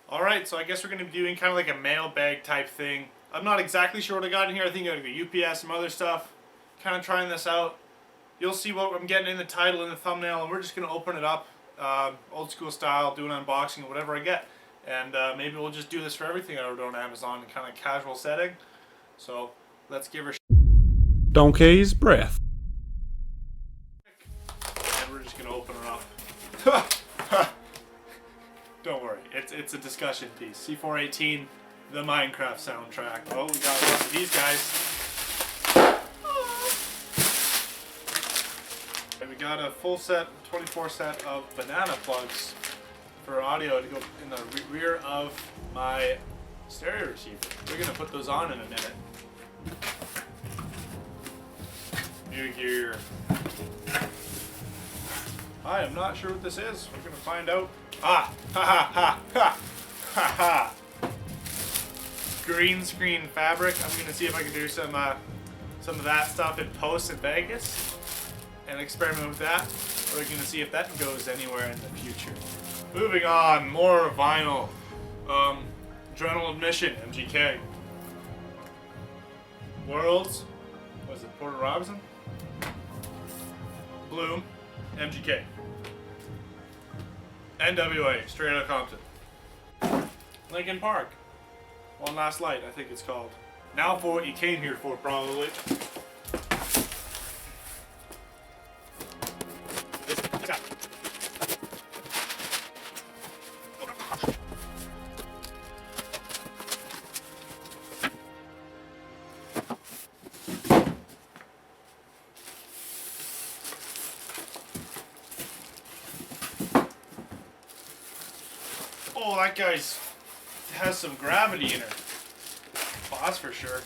Alright, so I guess we're going to be doing kind of like a mailbag type thing. I'm not exactly sure what I got in here. I think I got UPS, some other stuff. Kind of trying this out. You'll see what I'm getting in the title and the thumbnail, and we're just going to open it up old school style, do an unboxing of whatever I get. And maybe we'll just do this for everything I order on Amazon in kind of casual setting. So let's give her Donkey's breath. and we're just going to open it up. Don't worry, it's a discussion piece. C418, the Minecraft soundtrack. Oh, we got lots of these guys. And we got a full set, 24 set of banana plugs for audio to go in the rear of my stereo receiver. We're gonna put those on in a minute. New gear. I am not sure what this is. We're gonna find out. Ah! Ha ha ha ha ha ha! Green screen fabric. I'm gonna see if I can do some of that stuff in post in Vegas and experiment with that. We're gonna see if that goes anywhere in the future. Moving on, more vinyl. Journal Admission, MGK. Worlds, what is it, Porter Robinson? Bloom, MGK. NWA, Straight Outta Compton. Lincoln Park. One Last Light, I think it's called. Now for what you came here for, probably. Oh, that guy's has some gravity in her. Oh, that's for sure.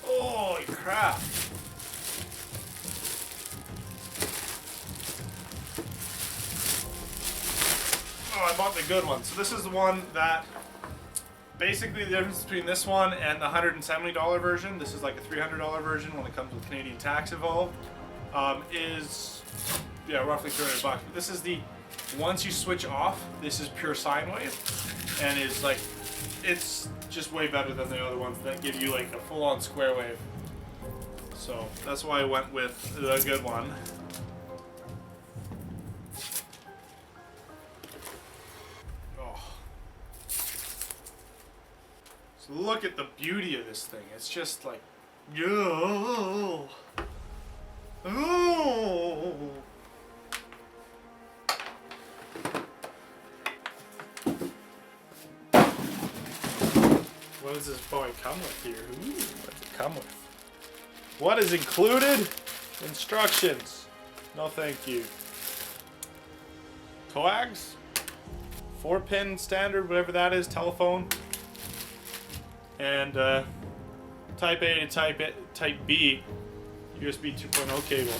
Holy crap. Oh, I bought the good one. So this is the one that, basically the difference between this one and the $170 version, this is like a $300 version when it comes with Canadian tax involved, is, yeah, roughly $300 bucks. But this is the, once you switch off, this is pure sine wave, and is like, it's just way better than the other ones that give you like a full-on square wave. So that's why I went with the good one. Oh. So look at the beauty of this thing. It's just like, oh. Oh. What does this boy come with here? Ooh, what does it come with? What is included? Instructions. No thank you. Coax? 4-pin standard, whatever that is, telephone. And type A to type B, USB 2.0 cable.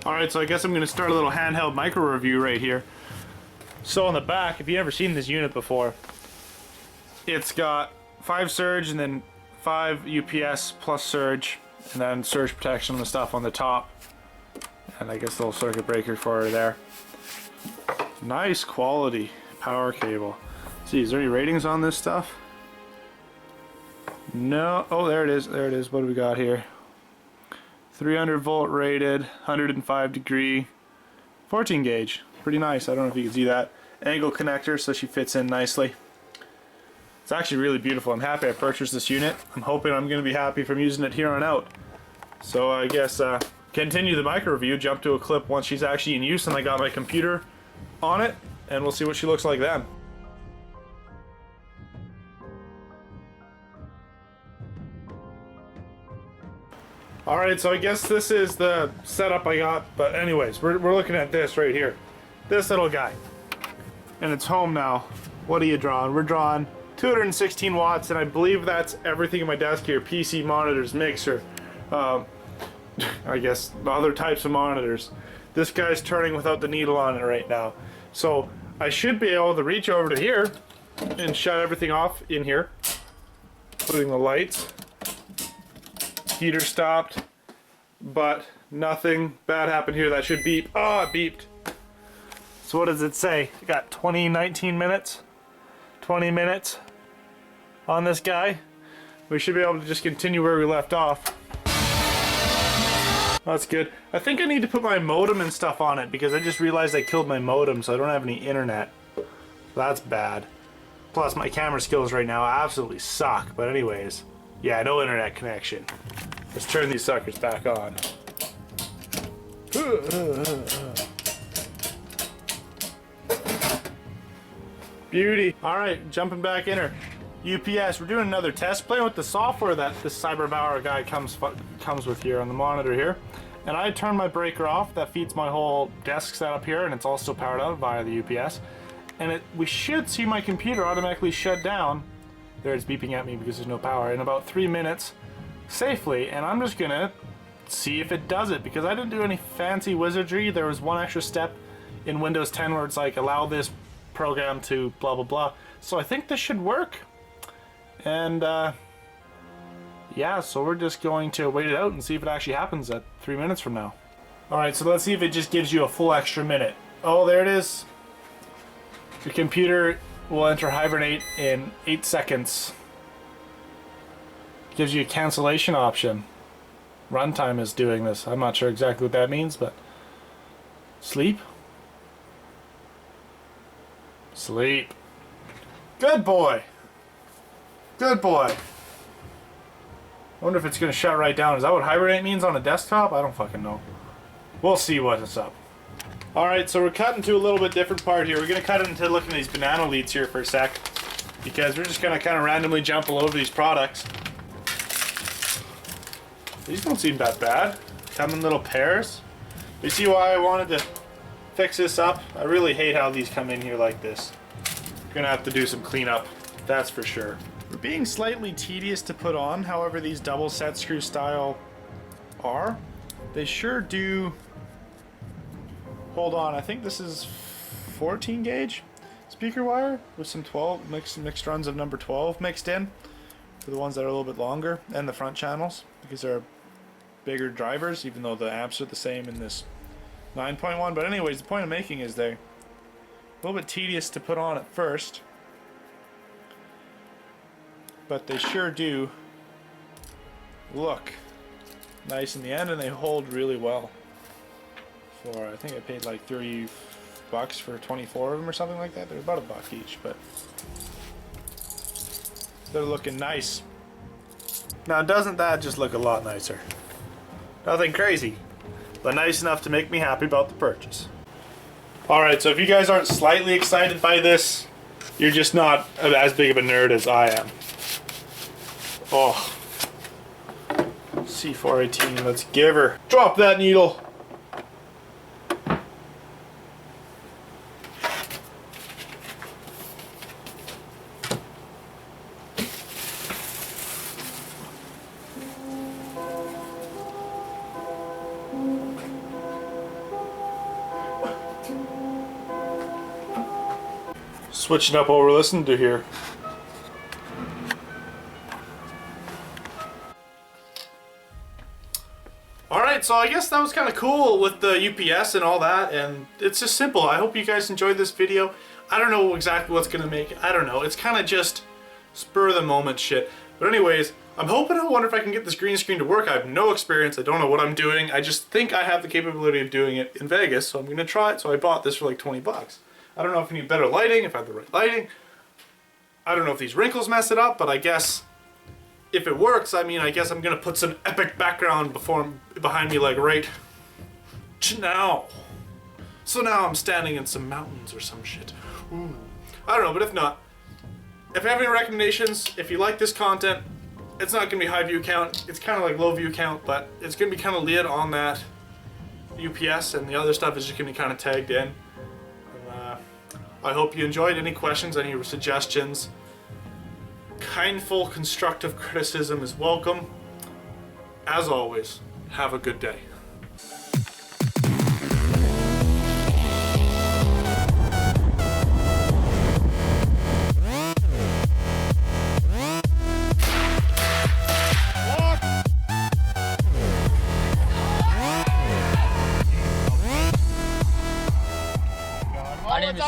Alright, so I guess I'm going to start a little handheld micro review right here. So on the back, if you've ever seen this unit before, it's got 5 surge and then 5 UPS plus surge, and then surge protection and stuff on the top. And I guess a little circuit breaker for her there. Nice quality power cable. See, is there any ratings on this stuff? No. Oh, there it is. There it is. What do we got here? 300 volt rated, 105 degree, 14 gauge. Pretty nice. I don't know if you can see that. Angle connector, so she fits in nicely. It's actually really beautiful. I'm happy I purchased this unit. I'm hoping I'm going to be happy from using it here on out. So I guess continue the micro review, jump to a clip once she's actually in use and I got my computer on it, and we'll see what she looks like then. Alright, so I guess this is the setup I got, but anyways, we're looking at this right here. This little guy. And it's home now. What are you drawing? We're drawing 216 watts, and I believe that's everything in my desk here. PC monitors, mixer, I guess other types of monitors. This guy's turning without the needle on it right now. So I should be able to reach over to here and shut everything off in here, including the lights. Heater stopped, but nothing bad happened here. That should beep. Oh, it beeped. So what does it say? We got 19 minutes, 20 minutes on this guy. We should be able to just continue where we left off. That's good. I think I need to put my modem and stuff on it because I just realized I killed my modem, so I don't have any internet. That's bad. Plus my camera skills right now absolutely suck. But anyways, yeah, no internet connection. Let's turn these suckers back on. Beauty. Alright, jumping back in her. UPS, we're doing another test, playing with the software that this CyberPower guy comes with here on the monitor here. And I turned my breaker off that feeds my whole desk setup here, and it's also powered out via the UPS. And we should see my computer automatically shut down. There, it's beeping at me because there's no power in about 3 minutes safely, and I'm just gonna see if it does it because I didn't do any fancy wizardry. There was one extra step in Windows 10 where it's like allow this program to blah blah blah. So I think this should work. And yeah, so we're just going to wait it out and see if it actually happens at 3 minutes from now. Alright, so let's see if it just gives you a full extra minute. Oh, there it is. Your computer will enter hibernate in 8 seconds. Gives you a cancellation option. Runtime is doing this. I'm not sure exactly what that means, but sleep. Sleep. Good boy. Good boy. I wonder if it's going to shut right down. Is that what hibernate means on a desktop? I don't fucking know. We'll see what's up. Alright, so we're cutting to a little bit different part here. We're going to cut into looking at these banana leads here for a sec. Because we're just going to kind of randomly jump all over these products. These don't seem that bad. Come in little pairs. You see why I wanted to fix this up? I really hate how these come in here like this. Gonna have to do some cleanup, that's for sure. We're being slightly tedious to put on, however these double set screw style are. They sure do hold on. I think this is 14 gauge speaker wire with some 12 mixed runs of number 12 mixed in for the ones that are a little bit longer, and the front channels because they're bigger drivers, even though the amps are the same in this 9.1. But anyways, the point I'm making is they're a little bit tedious to put on at first, but they sure do look nice in the end, and they hold really well. For I think I paid like $30 for 24 of them or something like that. They're about $1 each, but they're looking nice. Now, doesn't that just look a lot nicer? Nothing crazy, but nice enough to make me happy about the purchase. Alright, so if you guys aren't slightly excited by this, you're just not as big of a nerd as I am. Oh. C418, let's give her. Drop that needle. Switching up what we're listening to here. Alright, so I guess that was kind of cool with the UPS and all that, and it's just simple. I hope you guys enjoyed this video. I don't know exactly what's going to make it. I don't know. It's kind of just spur of the moment shit. But anyways, I wonder if I can get this green screen to work. I have no experience. I don't know what I'm doing. I just think I have the capability of doing it in Vegas, so I'm going to try it. So I bought this for like 20 bucks. I don't know if I need better lighting, if I have the right lighting. I don't know if these wrinkles mess it up, but I guess if it works, I mean, I guess I'm gonna put some epic background behind me, like right now. So now I'm standing in some mountains or some shit. Ooh. I don't know, but if not, if you have any recommendations, if you like this content, it's not gonna be high view count. It's kind of like low view count, but it's gonna be kind of lit on that UPS, and the other stuff is just gonna be kind of tagged in. I hope you enjoyed. Any questions, any suggestions, kindful, constructive criticism is welcome. As always, have a good day. My name is